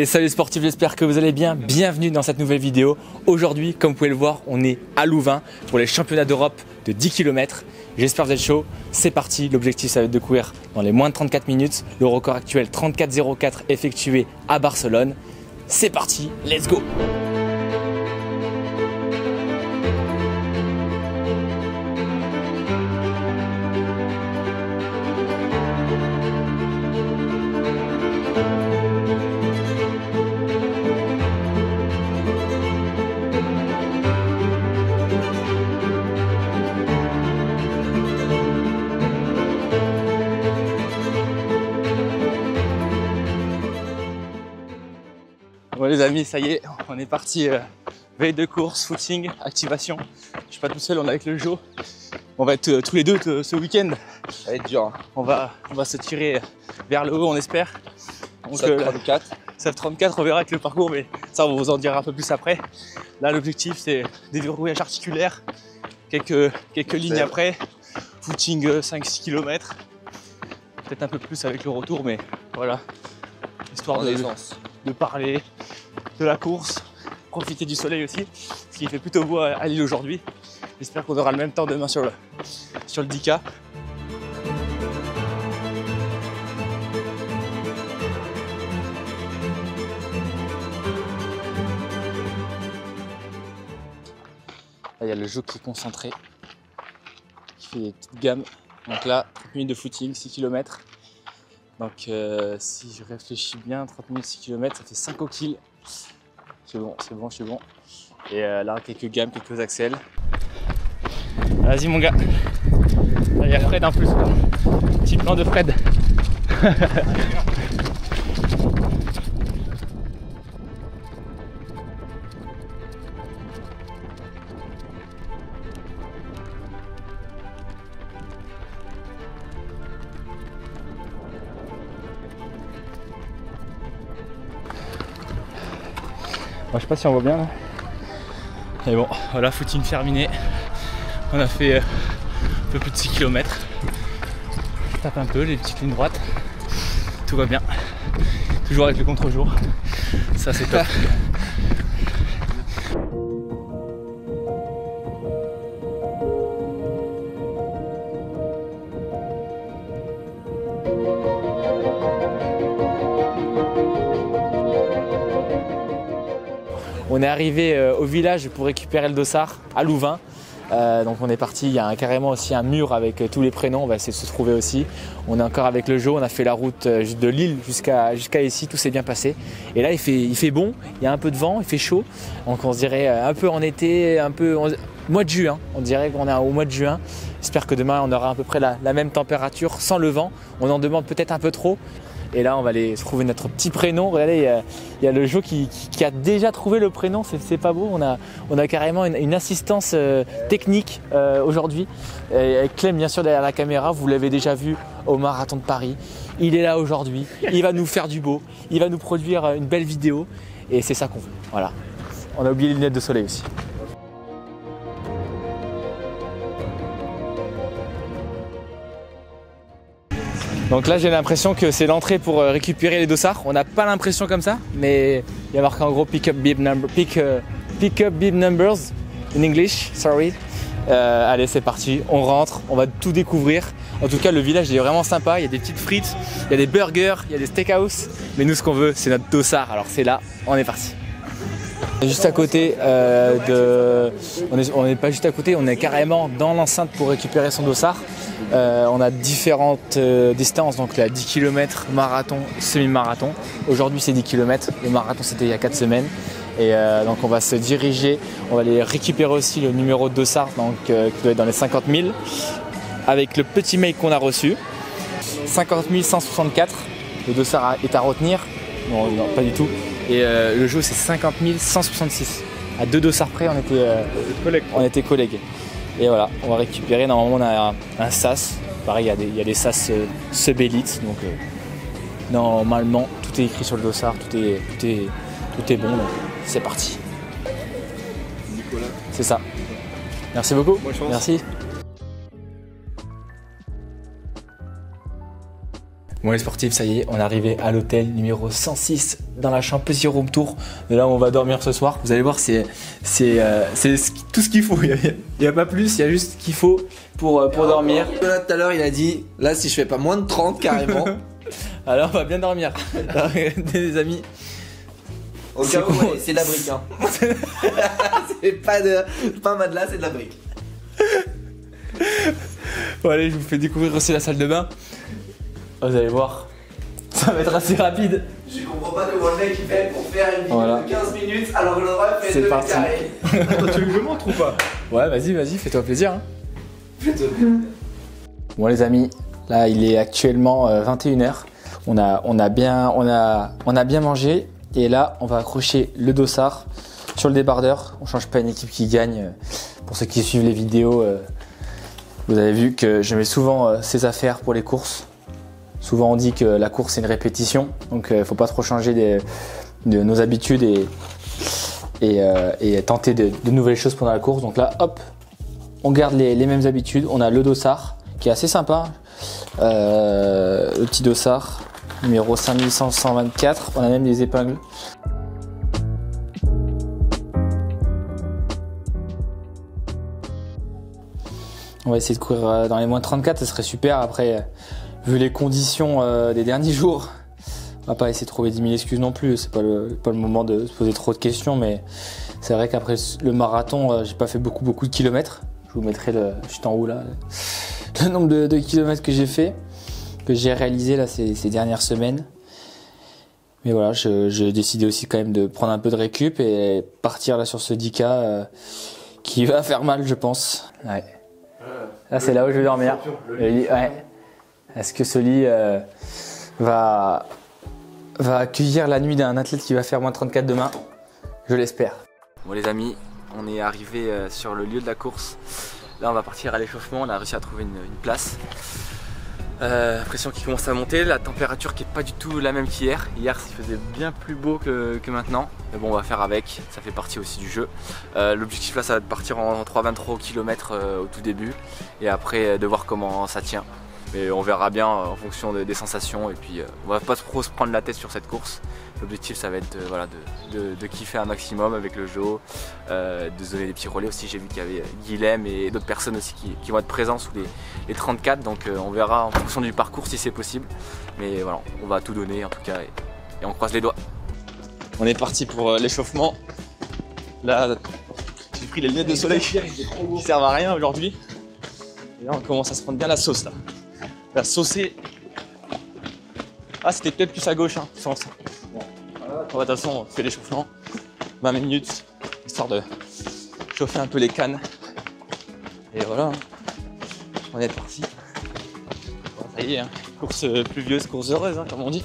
Salut les sportifs, j'espère que vous allez bien. Bienvenue dans cette nouvelle vidéo. Aujourd'hui, comme vous pouvez le voir, on est à Louvain pour les championnats d'Europe de 10 km. J'espère que vous êtes chaud. C'est parti. L'objectif, ça va être de courir dans les moins de 34 minutes. Le record actuel 34,04 effectué à Barcelone. C'est parti, let's go! Bon les amis, ça y est, on est parti, veille de course, footing, activation. Je suis pas tout seul, on est avec le Jo. On va être tous les deux ce week-end. Ça va être dur. Hein. On va se tirer vers le haut, on espère. Donc, 7,34, on verra avec le parcours, mais ça on vous en dira un peu plus après. Là l'objectif c'est déverrouillage articulaire, quelques lignes après, footing 5-6 km. Peut-être un peu plus avec le retour, mais voilà. Histoire de parler de la course, profiter du soleil aussi, ce qui fait plutôt beau à Lille aujourd'hui. J'espère qu'on aura le même temps demain sur le 10K. Là, il y a le Jo qui est concentré, qui fait des petites gammes. Donc là, 30 minutes de footing, 6 km. Donc si je réfléchis bien, 30 minutes, 6 km, ça fait 5 au kill. C'est bon, je suis bon. Et là, quelques gammes, quelques accels. Vas-y mon gars. Il y a Fred en plus. Petit plan de Fred. Bon, je sais pas si on voit bien là. Et bon, voilà, footing terminé. On a fait un peu plus de 6 km. Je tape un peu les petites lignes droites. Tout va bien. Toujours avec le contre-jour. Ça c'est top. On est arrivé au village pour récupérer le dossard à Louvain. Donc on est parti, il y a carrément aussi un mur avec tous les prénoms, on va essayer de se trouver aussi. On est encore avec le Jo, on a fait la route de Lille jusqu'à ici, tout s'est bien passé. Et là il fait bon, il y a un peu de vent, il fait chaud. Donc on se dirait un peu en été, mois de juin, on dirait qu'on est au mois de juin. J'espère que demain on aura à peu près la même température sans le vent. On en demande peut-être un peu trop. Et là, on va aller trouver notre petit prénom. Regardez, il y a le Jo qui a déjà trouvé le prénom. C'est pas beau. On a carrément une assistance technique aujourd'hui. Avec Clem, bien sûr, derrière la caméra. Vous l'avez déjà vu au marathon de Paris. Il est là aujourd'hui. Il va nous faire du beau. Il va nous produire une belle vidéo. Et c'est ça qu'on veut. Voilà. On a oublié les lunettes de soleil aussi. Donc là j'ai l'impression que c'est l'entrée pour récupérer les dossards. On n'a pas l'impression comme ça, mais il y a marqué en gros pick up bib numbers in English, sorry. Allez c'est parti, on rentre, on va tout découvrir. En tout cas le village est vraiment sympa, il y a des petites frites, il y a des burgers, il y a des steakhouse. Mais nous ce qu'on veut c'est notre dossard, alors c'est là, on est parti. Juste à côté on n'est pas juste à côté, on est carrément dans l'enceinte pour récupérer son dossard. On a différentes distances, donc là 10 km, marathon, semi-marathon. Aujourd'hui c'est 10 km, le marathon c'était il y a 4 semaines. Et donc on va se diriger, on va aller récupérer aussi le numéro de dossard, donc qui doit être dans les 50 000, avec le petit mail qu'on a reçu. 50 164, le dossard est à retenir, non pas du tout. Et le Jo c'est 50 166. À 2 dossards près on était collègues. Et voilà, on va récupérer, normalement on a un sas, pareil il y a des sas sub-élite, donc normalement tout est écrit sur le dossard, tout est bon, donc c'est parti. Nicolas. C'est ça. Merci beaucoup. Bonne chance. Merci. Bon les sportifs, ça y est, on est arrivé à l'hôtel numéro 106 dans la chambre Petit Room Tour. De là où on va dormir ce soir. Vous allez voir, c'est tout ce qu'il faut. Il n'y a pas plus, il y a juste ce qu'il faut pour dormir. Là tout à l'heure il a dit, là si je fais pas moins de 30 carrément. Alors on va bien dormir. Alors, regardez les amis. Au cas où, ouais, c'est de la brique hein. C'est pas un matelas, c'est de la brique. Bon allez, je vous fais découvrir aussi la salle de bain. Vous allez voir, ça va être assez rapide. Je comprends pas comment le mec il fait pour faire une vidéo de 15 minutes alors que le droit fait 2 parti. Attends, tu veux que je montre ou pas? Ouais, vas-y, fais-toi plaisir. Hein. Bon les amis, là il est actuellement 21h. On a bien mangé et là on va accrocher le dossard sur le débardeur. On change pas une équipe qui gagne. Pour ceux qui suivent les vidéos, vous avez vu que je mets souvent ces affaires pour les courses. Souvent on dit que la course c'est une répétition, donc faut pas trop changer de nos habitudes et tenter de nouvelles choses pendant la course. Donc là hop, on garde les mêmes habitudes. On a le dossard qui est assez sympa, le petit dossard numéro 5124. On a même des épingles. On va essayer de courir dans les moins 34, ça serait super. Après, vu les conditions des derniers jours, on va pas essayer de trouver 10 000 excuses non plus. C'est pas le moment de se poser trop de questions, mais c'est vrai qu'après le marathon, j'ai pas fait beaucoup de kilomètres. Je vous mettrai juste en haut là le nombre de kilomètres que j'ai fait, que j'ai réalisé là ces dernières semaines. Mais voilà, j'ai décidé aussi quand même de prendre un peu de récup et partir là sur ce 10K qui va faire mal, je pense. Ouais. Là, c'est là où je vais dormir. Le lit, ouais. Est-ce que ce lit va accueillir la nuit d'un athlète qui va faire moins 34 demain? Je l'espère. Bon les amis, on est arrivé sur le lieu de la course. Là on va partir à l'échauffement, on a réussi à trouver une place. La pression qui commence à monter, la température qui n'est pas du tout la même qu'hier. Hier il faisait bien plus beau que maintenant. Mais bon on va faire avec, ça fait partie aussi du jeu. L'objectif là ça va être de partir en 3,23 km au tout début. Et après de voir comment ça tient. Mais on verra bien en fonction des sensations. Et puis on va pas trop se prendre la tête sur cette course. L'objectif ça va être voilà, de kiffer un maximum avec le Joe, de se donner des petits relais aussi. J'ai vu qu'il y avait Guilhem et d'autres personnes aussi qui vont être présents sous les 34, donc on verra en fonction du parcours si c'est possible. Mais voilà, on va tout donner en tout cas et on croise les doigts. On est parti pour l'échauffement. Là, j'ai pris les lunettes de soleil qui servent à rien aujourd'hui. Et là on commence à se prendre bien la sauce là. La saucer. Ah c'était peut-être plus à gauche hein, sans ça. De toute façon, on fait l'échauffement, 20 minutes, histoire de chauffer un peu les cannes. Et voilà, on est parti. Ça y est, hein. Course pluvieuse, course heureuse, hein, comme on dit.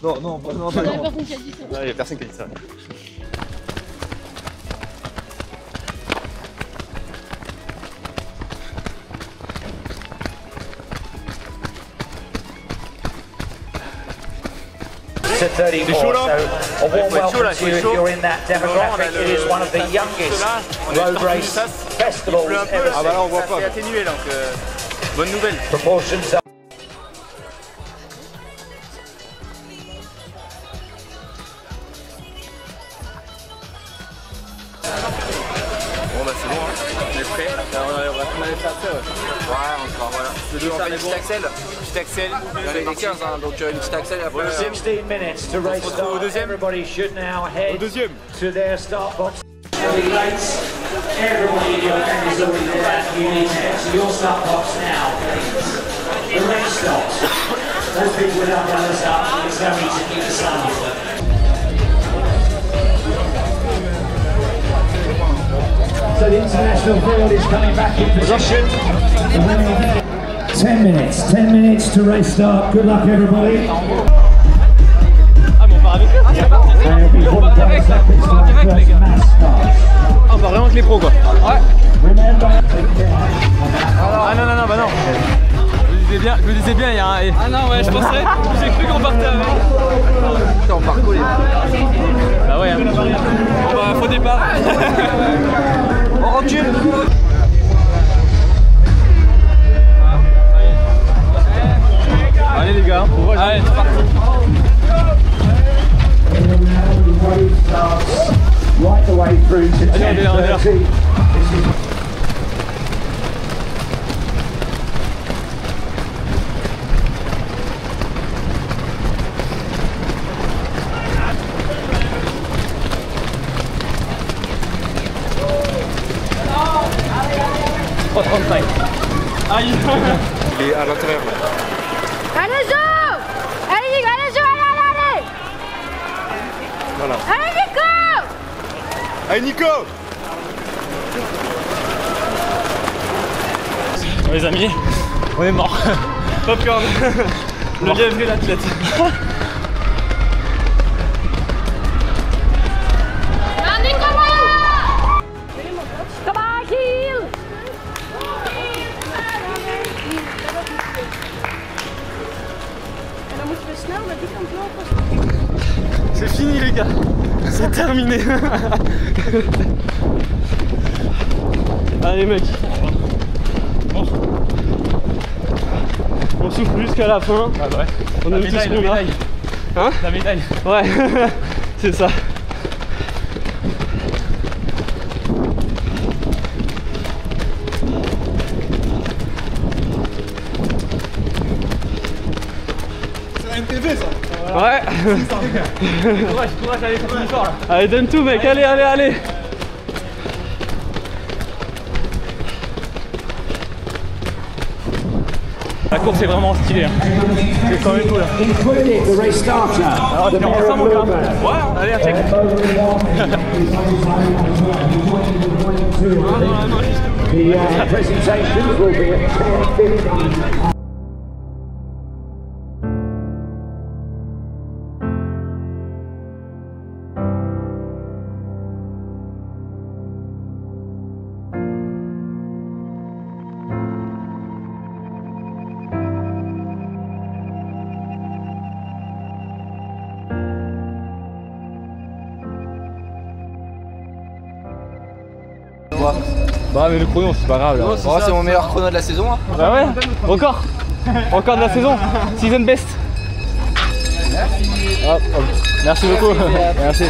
Non. Il n'y a personne qui a dit ça. Il n'y a personne qui a dit ça. To 34, so a warm welcome to you if you're in that demographic. It is one of the youngest road race festivals ever Ah bah là on voit pas. C'est atténué donc bonne nouvelle. Proportions are Bon bah c'est bon, hein. On est prêt. On avait fait après ouais. Encore voilà. On fait une petite axelle. Petite axelle. Il y en a 15 hein, donc une petite axelle et après. 16 minutes to race start. Everybody should now head to their start box. Everybody in your camp is already there. You need to head to your start box now, please. The race stops. Those people without runners up, it's no need to keep the sun off them. So the international field is coming back in position. 10 minutes to race start. Good luck everybody. Ah mais on part avec eux. There'll be 45 seconds to our first mass start. Ah on part vraiment avec les pros quoi. Ouais. Remember. Ah non bah non. Je me disais bien il y a un. Ah non ouais je pensais. J'ai cru qu'on partait avec. Putain on part collé. Bah ouais. Hein. Bon bah faux départ. On recule. Allez les gars, allez. Il est à l'intérieur. Allez, Jo! Allez, Nico, allez, Jo, allez! Voilà. Allez, Nico! Allez Nico! Les amis, on est mort. Popcorn. Le lièvre et l'athlète. C'est fini les gars, c'est terminé. Allez mec, bon. On souffle jusqu'à la fin. Ah ouais. On a mis tout ce qu'on a. Hein? La médaille. Ouais, c'est ça. MTV ça. Ouais. Courage, allez, ça finit fort là. Allez, donne tout mec, allez. La course est vraiment stylée. Hein. C'est quand même cool. Alors, tu fais ça mon gars? Ouais, allez, un check. Bah mais le chrono c'est pas grave là. C'est mon meilleur chrono de la saison. Hein. Bah ouais, encore de la saison, season best. Hop, hop. Merci beaucoup. Merci.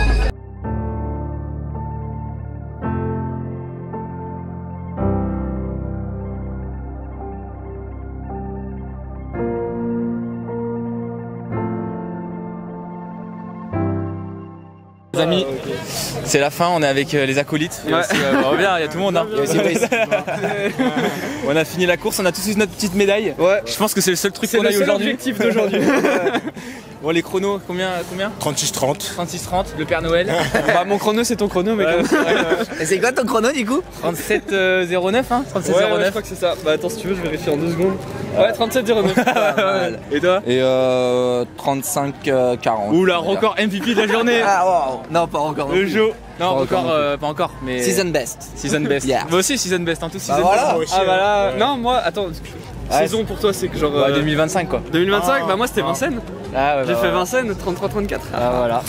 Les amis, c'est la fin, on est avec les acolytes. Il y a aussi, reviens, il y a tout le monde. Hein. On a fini la course, on a tous eu notre petite médaille. Ouais. Je pense que c'est le seul truc qu'on a eu aujourd'hui. C'est l'objectif d'aujourd'hui. Bon, les chronos, combien 36-30. 36-30, le Père Noël. Bah, mon chrono c'est ton chrono mec. Et c'est quoi ton chrono du coup? 37,09 hein, 37,09. Ouais, je crois que c'est ça. Bah attends si tu veux je vérifie en 2 secondes. Ouais 37,09. Et toi? Et 35-40. Oula, record MVP de la journée. Ah wow. Non pas encore. Le jeu. Non, Pas encore, encore pas encore, mais... Season best. Season best. Yeah. Moi aussi season best, hein, tous season voilà. best. Ah bah là, non moi, attends, saison pour toi c'est que genre... Ouais, 2025 quoi. 2025, bah moi c'était Vincennes. Ah ouais, J'ai fait Vincennes, 33-34. Ah voilà,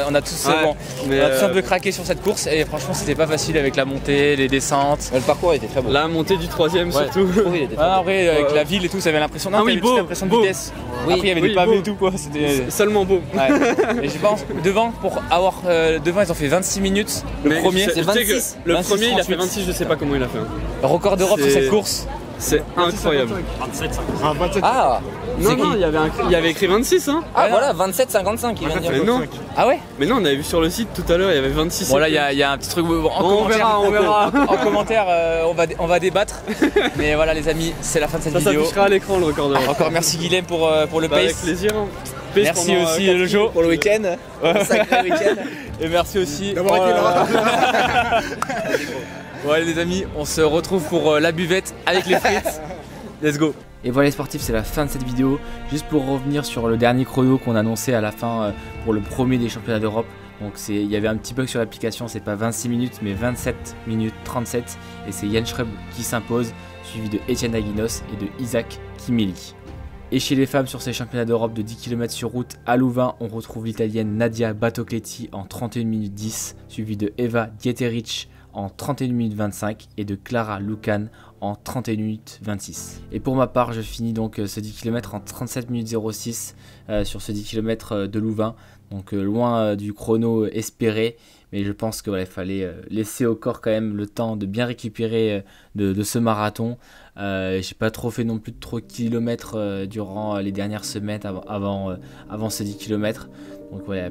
on a tous, Ouais, bon, mais on a tous un peu craqué sur cette course et franchement c'était pas facile avec la montée, les descentes. Le parcours était très beau. La montée du 3ème surtout. Oui, il était très Ah, beau. après avec la ville et tout, ça avait l'impression Ah oui, une beau, petite impression de beau. vitesse. Oui. Après il y avait Oui, des pavés beau. et tout quoi, c'était... Seulement beau. Ouais. Et je pense devant pour avoir devant ils ont fait 26 minutes. Le Mais premier, tu sais que 26. le 26, premier il a fait 38. 26, je sais pas comment il a fait. record d'Europe sur C'est- cette course. C'est incroyable. 27. Ah. Non, non, il y avait écrit 26 hein. Ah voilà 27-55 il vient de dire. Mais non, Ah ouais. mais non, on avait vu sur le site tout à l'heure, il y avait 26. Bon là il y a un petit truc en on commentaire. verra. En commentaire on va débattre. Mais voilà les amis, c'est la fin de cette Ça vidéo. s'affichera à l'écran le record d'Europe. Encore merci Guilhem pour le Bah, avec pace. plaisir. Hein. Pace Merci pendant, aussi 4 le Jo. Pour le week-end. Sacré week-end. Et merci aussi D'avoir été là. Bon allez les amis, on se retrouve pour la buvette avec les frites. Let's go. Et voilà les sportifs, c'est la fin de cette vidéo. Juste pour revenir sur le dernier chrono qu'on annonçait à la fin pour le premier des championnats d'Europe. Donc il y avait un petit bug sur l'application, c'est pas 26 minutes mais 27 minutes 37. Et c'est Yann Schreb qui s'impose, suivi de Etienne Aguinos et de Isaac Kimeli. Et chez les femmes sur ces championnats d'Europe de 10 km sur route à Louvain, on retrouve l'italienne Nadia Battocletti en 31 minutes 10, suivi de Eva Dieterich en 31 minutes 25 et de Clara Lucan en 31 minutes 26. Et pour ma part, je finis donc ce 10 km en 37 minutes 06 sur ce 10 km de Louvain. Donc loin du chrono espéré. Mais je pense qu'il fallait laisser au corps quand même le temps de bien récupérer de ce marathon. J'ai pas trop fait non plus de trop kilomètres durant les dernières semaines avant ces 10 km. Donc voilà,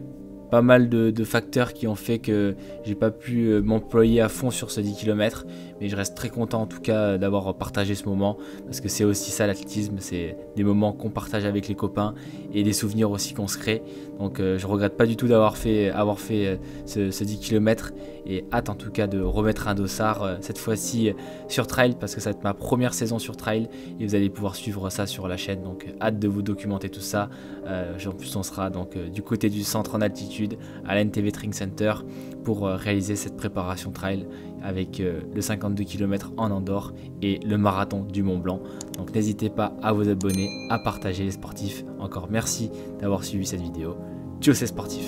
pas mal de facteurs qui ont fait que j'ai pas pu m'employer à fond sur ce 10 km. Mais je reste très content en tout cas d'avoir partagé ce moment, parce que c'est aussi ça l'athlétisme, c'est des moments qu'on partage avec les copains et des souvenirs aussi qu'on se crée. Donc je regrette pas du tout d'avoir fait ce 10 km, et hâte en tout cas de remettre un dossard cette fois-ci sur trail, parce que ça va être ma première saison sur trail et vous allez pouvoir suivre ça sur la chaîne. Donc hâte de vous documenter tout ça. En plus on sera donc du côté du centre en altitude à l'NTV Training Center pour réaliser cette préparation trail avec le 52 km en Andorre et le marathon du Mont Blanc. Donc n'hésitez pas à vous abonner, à partager les sportifs. Encore merci d'avoir suivi cette vidéo. Ciao, c'est sportif.